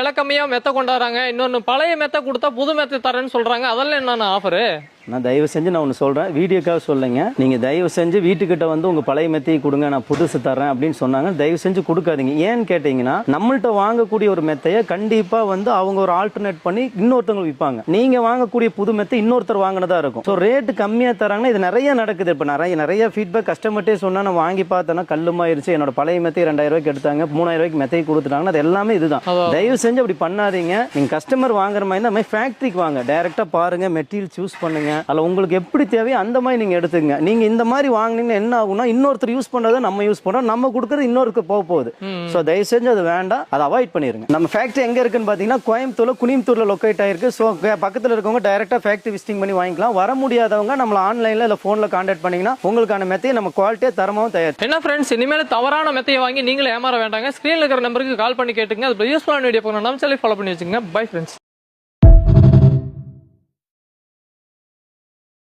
விலை கம்மியா மெத்த கொண்டாடுறாங்க, இன்னொன்னு பழைய மெத்த கொடுத்தா புது மெத்த தரேன்னு சொல்றாங்க. அதெல்லாம் என்னென்ன ஆஃபரு? நான் தயவு செஞ்சு நான் ஒன்று சொல்கிறேன், வீடியோக்காக சொல்லுங்க. நீங்கள் தயவு செஞ்சு வீட்டுக்கிட்ட வந்து உங்கள் பழைய மெத்தையை கொடுங்க, நான் புதுசு தரேன் அப்படின்னு சொன்னாங்க. தயவு செஞ்சு கொடுக்காதீங்க. ஏன்னு கேட்டிங்கன்னா, நம்மள்ட்ட வாங்கக்கூடிய ஒரு மெத்தையை கண்டிப்பாக வந்து அவங்க ஒரு ஆல்டர்னேட் பண்ணி இன்னொருத்தவங்களுக்கு விற்பாங்க. நீங்கள் வாங்கக்கூடிய புது மெத்தை இன்னொருத்தர் வாங்கினதா இருக்கும். ஸோ ரேட்டு கம்மியாக தராங்கன்னா இது நிறைய நடக்குது. இப்போ நிறைய ஃபீட்பேக் கஸ்டமர்ட்டே சொன்னால் நான் வாங்கி பார்த்தேன்னா கல்லுமாயிருச்சு, என்னோட பழைய மெத்தை 2000 ரூபாய்க்கு எடுத்தாங்க, 3000 ரூபாய்க்கு மெத்தை கொடுத்துட்டாங்கன்னா அது எல்லாமே இதுதான். தயவு செஞ்சு அப்படி பண்ணாதீங்க. நீங்கள் கஸ்டமர் வாங்குற மாதிரி இருந்தால் ஃபேக்ட்ரிக்கு வாங்க, டைரெக்டாக பாருங்கள், மெட்டீரியல் சூஸ் பண்ணுங்க. அதில் உங்களுக்கு எப்படி தேவையோ அந்த மாதிரி நீங்கள் எடுத்துங்க. நீங்கள் இந்த மாதிரி வாங்கினீங்கன்னா என்ன ஆகும்னா, இன்னொருத்தர் யூஸ் பண்ணுறதை நம்ம யூஸ் பண்ணுறோம், நம்ம கொடுக்குறது இன்னொருக்கு போக போகுது. ஸோ தயவு செஞ்சு அது வேண்டாம், அதை அவாய்ட் பண்ணிடுங்க. நம்ம ஃபேக்ட்ரி எங்கே இருக்குன்னு பார்த்தீங்கன்னா கோயம்புத்தூர்ல குனியம்புத்தூரில் லொக்கேட் ஆயிருக்கு. ஸோ பக்கத்தில் இருக்கவங்க டைரெக்டாக ஃபேக்ட்ரி விசிட்டிங் பண்ணி வாங்கிக்கலாம். வர முடியாதவங்க நம்மளை ஆன்லைனில் இல்லை ஃபோனில் கான்டாக்ட் பண்ணிங்கன்னா உங்களுக்கான மெத்தையை நம்ம குவாலிட்டியாக தரமாகவும் தயார். என்ன ஃப்ரெண்ட்ஸ், இனிமேல் தவறான மெத்தையை வாங்கி நீங்களே ஏமாற வேண்டாங்க. ஸ்க்ரீனில் இருக்கிற நம்பருக்கு கால் பண்ணி கேட்டுங்க. அது யூஸ்ஃபுல்லான வீடியோ போகணும், நம்ம சொல்லி ஃபாலோ பண்ணி வச்சுங்க. Bye friends.